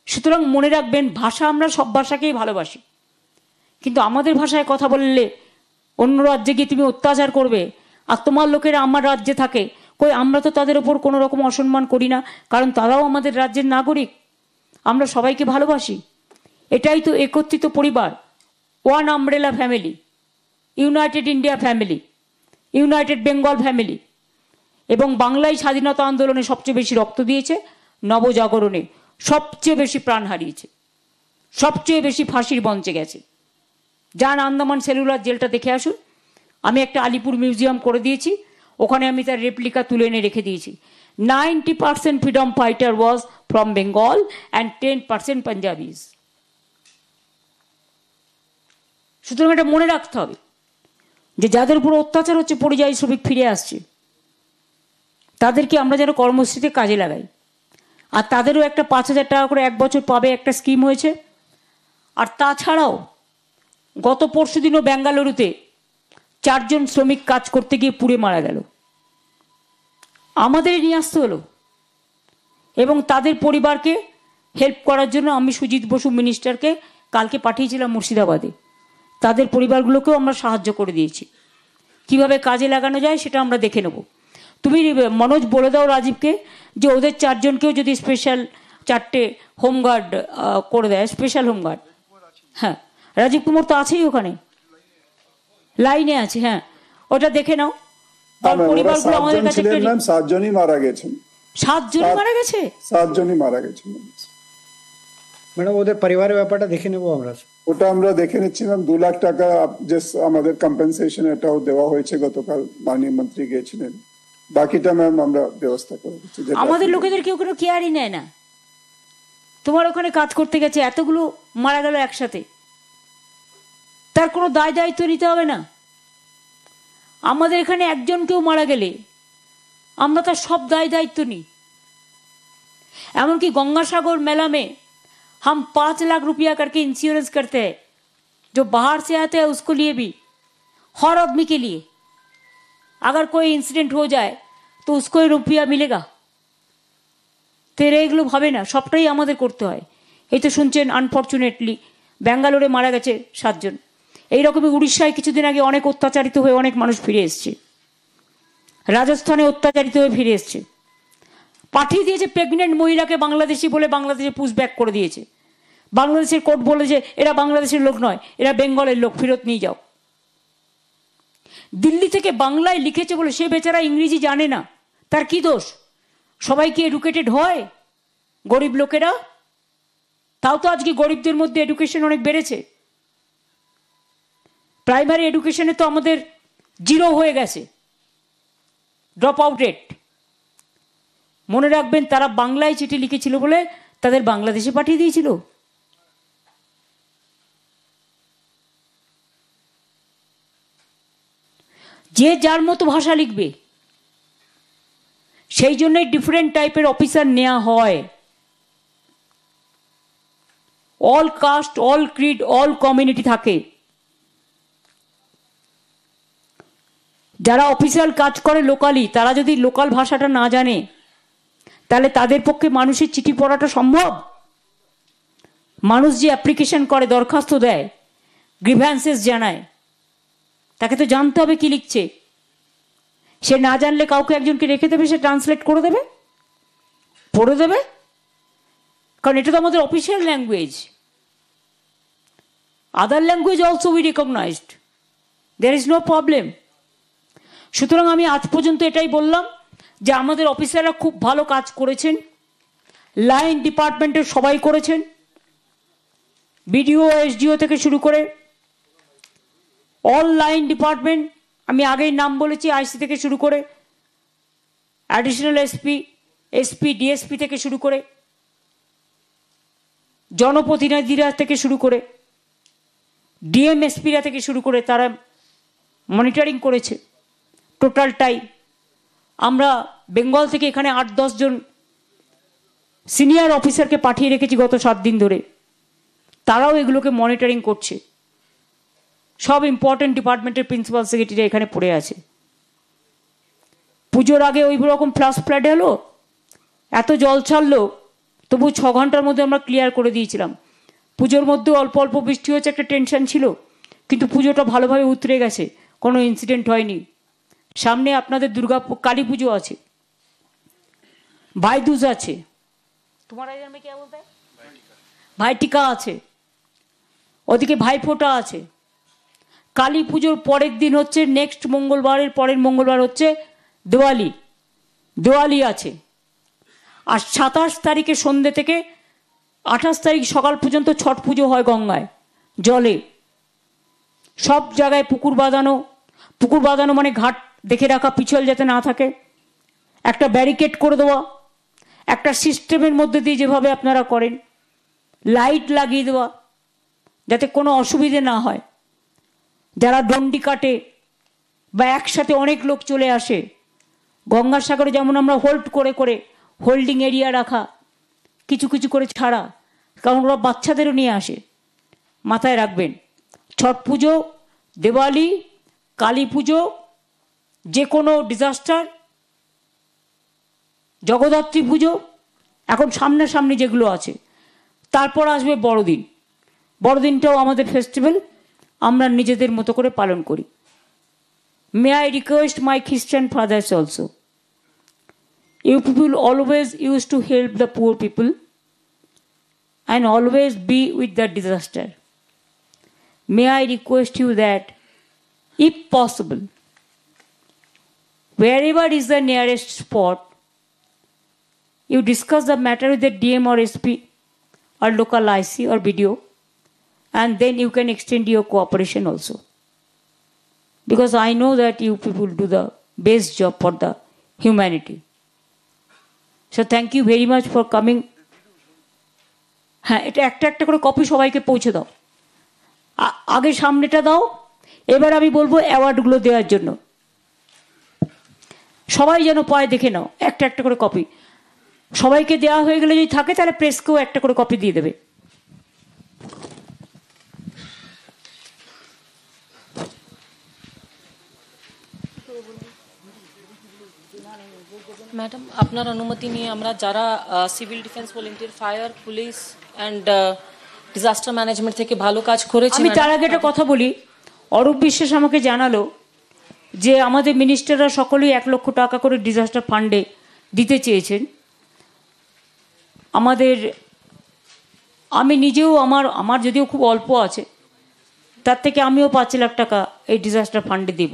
সুতরাং মনে রাখবেন, ভাষা আমরা সব ভাষাকেই ভালোবাসি, কিন্তু আমাদের ভাষায় কথা বললে অন্য রাজ্যে গিয়ে তুমি অত্যাচার করবে, আর তোমার লোকেরা আমার রাজ্যে থাকে, কই আমরা তো তাদের ওপর কোনো রকম অসম্মান করি না, কারণ তারাও আমাদের রাজ্যের নাগরিক। আমরা সবাইকে ভালোবাসি। এটাই তো একত্রিত পরিবার, one umbrella family, United India family, United Bengal family. এবং বাংলায় স্বাধীনতা আন্দোলনে সবচেয়ে বেশি রক্ত দিয়েছে, নবজাগরণে সবচেয়ে বেশি প্রাণ হারিয়েছে, সবচেয়ে বেশি ফাঁসির মঞ্চে গেছে। যান আন্দামান সেলুলার জেলটা দেখে আসুন। আমি একটা আলিপুর মিউজিয়াম করে দিয়েছি, ওখানে আমি তার রেপ্লিকা তুলে এনে রেখে দিয়েছি। 90% freedom fighter was from Bengal and 10% Punjabis. সুতরাং এটা মনে রাখতে হবে যে যাদের উপর অত্যাচার হচ্ছে, পরিযায়ী শ্রমিক ফিরে আসছে, তাদেরকে আমরা যেন কর্মসূচিতে কাজে লাগাই। আর তাদেরও একটা 5,000 টাকা করে এক বছর পাবে, একটা স্কিম হয়েছে। আর তাছাড়াও গত পরশু দিনও বেঙ্গালুরুতে 4 জন শ্রমিক কাজ করতে গিয়ে পুড়ে মারা গেল। আমাদের নিয়ে আসতে হলো। এবং তাদের পরিবারকে হেল্প করার জন্য আমি সুজিত বসু মিনিস্টারকে কালকে পাঠিয়েছিলাম মুর্শিদাবাদে। তাদের পরিবারগুলোকেও আমরা সাহায্য করে দিয়েছি। কিভাবে কাজে লাগানো যায় সেটা আমরা দেখে নেব। তুমি মনোজ বলে দাও রাজীবকে যে ওদের 4 জনকেও যদি স্পেশাল 4টে হোমগার্ড করে দেয়, স্পেশাল হোমগার্ড। হ্যাঁ, রাজীব কুমার তো আছেই ওখানে, লাইনে আছে। হ্যাঁ, ওটা দেখে নাও। পরিবারগুলো আমাদের কাছে 7 জনই মারা গেছেন। 7 জনই মারা গেছে? 7 জনই মারা গেছেন ম্যাডাম। ওদের পরিবারের ব্যাপারটা দেখে নেবো আমরা। ওটা আমরা দেখে নিচ্ছিলাম। 2 লাখ টাকা যে আমাদের কম্পেনসেশন, এটাও দেওয়া হয়েছে, গতকাল মাননীয় মন্ত্রী গেছিলেন। বাকিটা ম্যাম আমরা ব্যবস্থা করে দিচ্ছি। আমাদের লোকেদের কেউ কোনো কেয়ারই নেয় না। তোমার ওখানে কাজ করতে গেছে, এতগুলো মারা গেল একসাথে, তার কোনো দায় দায়িত্ব নিতে হবে না? আমাদের এখানে একজন কেউ মারা গেলে আমরা তার সব দায় দায়িত্ব নিই। एमनकी गंगासागर मेला में हम 5 लाख रुपया करके इंश्योरेंस करते हैं, जो बाहर से आते हैं उसको लिए भी, हर आदमी के लिए। अगर कोई इंसिडेंट हो जाए तो उसको ही रुपया मिलेगा। तेरे एगुलो भावे ना, सबटाई आमादेर करते हय। এই তো শুনছেন আনফর্চুনেটলি ব্যাঙ্গালোরে মারা গেছে 7 জন। এইরকমই উড়িষ্যায় কিছুদিন আগে অনেক অত্যাচারিত হয়ে অনেক মানুষ ফিরে এসছে, রাজস্থানে অত্যাচারিত হয়ে ফিরে এসছে। পাঠিয়ে দিয়েছে প্রেগনেন্ট মহিলাকে বাংলাদেশি বলে, বাংলাদেশে পুশব্যাক করে দিয়েছে। বাংলাদেশের কোর্ট বলে যে এরা বাংলাদেশের লোক নয়, এরা বেঙ্গলের লোক, ফেরত নিয়ে যাও। দিল্লি থেকে বাংলায় লিখেছে বলে সে বেচারা ইংরেজি জানে না, তার কি দোষ? সবাই কি এডুকেটেড হয়? গরিব লোকেরা। তাও তো আজকে গরিবদের মধ্যে এডুকেশন অনেক বেড়েছে। প্রাইমারি এডুকেশনে তো আমাদের 0 হয়ে গেছে, ড্রপ আউট রেট। মনে রাখবেন, তারা বাংলায় চিঠি লিখেছিল বলে তাদের বাংলাদেশে পাঠিয়ে দিয়েছিল। যে যার মতো ভাষা লিখবে, সেই জন্যই ডিফারেন্ট টাইপের অফিসার নেওয়া হয়। All caste, all creed, all community থাকে। যারা অফিসিয়াল কাজ করে লোকালি, তারা যদি লোকাল ভাষাটা না জানে, তাহলে তাদের পক্ষে মানুষের চিঠি পড়াটা সম্ভব? মানুষ যে অ্যাপ্লিকেশন করে, দরখাস্ত দেয়, গ্রিভ্যান্সেস জানায়, তাকে তো জানতে হবে কি লিখছে। সে না জানলে কাউকে একজনকে রেখে দেবে, সে ট্রান্সলেট করে দেবে, পড়ে দেবে, কারণ এটা তো আমাদের official language. Other language also we recognised, there is no problem. সুতরাং আমি আজ পর্যন্ত এটাই বললাম যে আমাদের অফিসাররা খুব ভালো কাজ করেছেন, লাইন ডিপার্টমেন্টের সবাই করেছেন, বিডিও এসডিও থেকে শুরু করে অল লাইন ডিপার্টমেন্ট। আমি আগেই নাম বলেছি, আইসি থেকে শুরু করে অ্যাডিশনাল এসপি, এসপি, ডিএসপি থেকে শুরু করে জনপ্রতিনিধিরা থেকে শুরু করে ডিএমএসপিরা থেকে শুরু করে, তারা মনিটরিং করেছে টোটালটাই। আমরা বেঙ্গল থেকে এখানে 8-10 জন সিনিয়র অফিসারকে পাঠিয়ে রেখেছি গত 7 দিন ধরে, তারাও এগুলোকে মনিটরিং করছে। সব ইম্পর্টেন্ট ডিপার্টমেন্টের প্রিন্সিপাল সেক্রেটারি এখানে পড়ে আছে। পুজোর আগে ওই রকম ফ্লাশ ফ্লাড হলো, এত জল ছাড়লো, তবু 6 ঘন্টার মধ্যে আমরা ক্লিয়ার করে দিয়েছিলাম। পুজোর মধ্যে অল্প অল্প বৃষ্টি হচ্ছে, একটা টেনশন ছিল, কিন্তু পুজোটা ভালোভাবে উতরে গেছে, কোনো ইনসিডেন্ট হয়নি। সামনে আপনাদের কালী পুজো আছে, ভাইদুজ আছে, ভাইটিকা আছে, ওদিকে ভাইফোঁটা আছে। কালী পুজোর পরের দিন হচ্ছে নেক্সট মঙ্গলবারের পরের মঙ্গলবার হচ্ছে দিওয়ালি আছে। আর 27 তারিখে সন্ধ্যে থেকে 28 তারিখ সকাল পর্যন্ত ছট পুজো হয় গঙ্গায় জলে। সব জায়গায় পুকুর বাঁধানো মানে ঘাট দেখে রাখা, পিছল যাতে না থাকে, একটা ব্যারিকেড করে দেওয়া, একটা সিস্টেমের মধ্যে দিয়ে যেভাবে আপনারা করেন, লাইট লাগিয়ে দেওয়া যাতে কোনো অসুবিধে না হয়। যারা ডন্ডি কাটে বা একসাথে অনেক লোক চলে আসে, গঙ্গাসাগরে যেমন আমরা হোল্ডিং এরিয়া রাখা, কিছু কিছু করে ছাড়া, কারণ ওরা বাচ্চাদেরও নিয়ে আসে। মাথায় রাখবেন, ছট পুজো, দিওয়ালি, কালী পুজো, যে কোনো ডিজাস্টার, জগদ্ধাত্রী পুজো, এখন সামনাসামনি যেগুলো আছে, তারপর আসবে বড়দিন। বড়দিনটাও আমাদের ফেস্টিভ্যাল, আমরা নিজেদের মতো করে পালন করি। মে আই রিকোয়েস্ট মাই খ্রিস্টান father's also, you people always used to help the poor people and always be with the disaster. May I request you that, if possible, wherever is the nearest spot, you discuss the matter with the DM or SP or local IC or BDO, and then you can extend your cooperation also. Because I know that you people do the best job for the humanity. So thank you very much for coming. হ্যাঁ, এটা একটা একটা করে copy সবাইকে পৌঁছে দাও। আগে সামনেটা দাও, এবার আমি বলবো অ্যাওয়ার্ডগুলো দেওয়ার জন্য। সবাই যেন পায়, দেখে নাও, একটা একটা করে কপি। সবাইকে দেওয়া হয়ে গেলে যদি থাকে তাহলে প্রেসকেও একটা করে কপি দিয়ে দেবে। ম্যাডাম, আপনার অনুমতি নিয়ে আমরা যারা civil defence, volunteer, fire, police and disaster management থেকে ভালো কাজ করেছি। আমি তার আগে একটা কথা বলি। অরূপ বিশ্বাস আমাকে জানালো যে আমাদের মিনিস্টাররা সকলেই 1 লক্ষ টাকা করে ডিজাস্টার ফান্ডে দিতে চেয়েছেন। আমি নিজেও আমার যদিও খুব অল্প আছে, তার থেকে আমিও 5 লাখ টাকা এই ডিজাস্টার ফান্ডে দেব।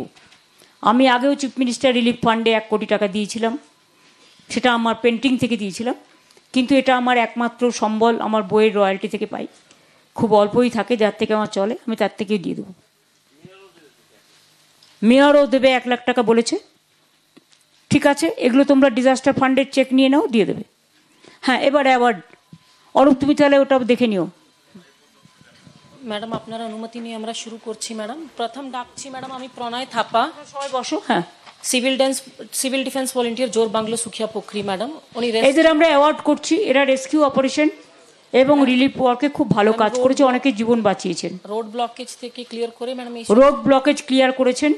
আমি আগেও চিফ মিনিস্টার রিলিফ ফান্ডে 1 কোটি টাকা দিয়েছিলাম, সেটা আমার পেন্টিং থেকে দিয়েছিলাম। কিন্তু এটা আমার একমাত্র সম্বল, আমার বইয়ের রয়্যালটি থেকে পাই, খুব অল্পই থাকে, যার থেকে আমার চলে, আমি তার থেকেই দিয়ে দেবো। মেয়রও দেবে 1 লাখ টাকা বলেছে। ঠিক আছে, এগুলো তোমরা ডিজাস্টার ফান্ডের চেক নিয়ে নাও, দিয়ে দেবে। হ্যাঁ, এবার অ্যাওয়ার্ড। অরূপ, তুমি তাহলে ওটা দেখে নিও। ম্যাডাম, আপনার অনুমতি নিয়ে আমরা শুরু করছি। ম্যাডাম, প্রথম ডাকছি ম্যাডাম আমি প্রণয় থাপা, সবাই বসো। হ্যাঁ, civil defence volunteer, Jore Bunglow, Sukhia Pokhri. Madam, উনি এদের আমরা অ্যাওয়ার্ড করছি। এরা রেস্কিউ অপারেশন এবং রিলিফ ওয়ার্কে খুব ভালো কাজ করেছে, অনেকে জীবন বাঁচিয়েছেন। রোড ব্লকেজ থেকে ক্লিয়ার করে ম্যাডাম, রোড ব্লকেজ ক্লিয়ার করেছেন।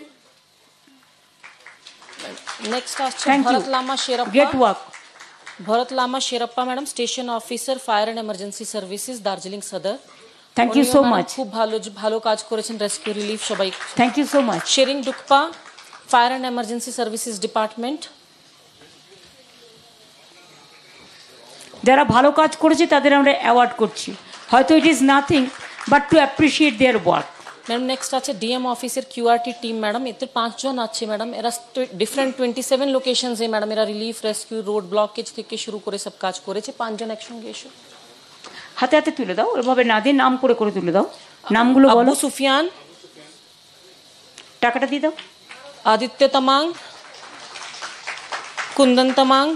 নেক্সট আসছে Bharat Lama Sherpa, great work. Bharat Lama Sherpa madam, station officer, fire and emergency services, Darjeeling Sadar. Thank you so much. খুব ভালো কাজ করেছেন, রেস্কিউ রিলিফ সবাই। Thank you so much. Tshering Dukpa, fire and emergency services department. যারা ভালো কাজ করেছে তাদের আমরা অ্যাওয়ার্ড করছি। হয়তো it is nothing but to appreciate their work. Madam, next আছে ডিএম অফিসের কিউআরটি টিম। ম্যাডাম, এতে 5 জন আছে ম্যাডাম। এরা ডিফারেন্ট 27 লোকেশনসে ম্যাডাম এরা রিলিফ, রেস্কিউ, রোড ব্লকেজ থেকে শুরু করে সব কাজ করেছে। 5 জন একসঙ্গে এসো, হাতে হাতে তুলে দাও, এভাবে না দিয়ে নাম করে করে তুলে দাও। নামগুলো বলো। আবু সুফিয়ান, টাকাটা দিয়ে দাও। আদিত্য তামাং, কুন্দন তামাং,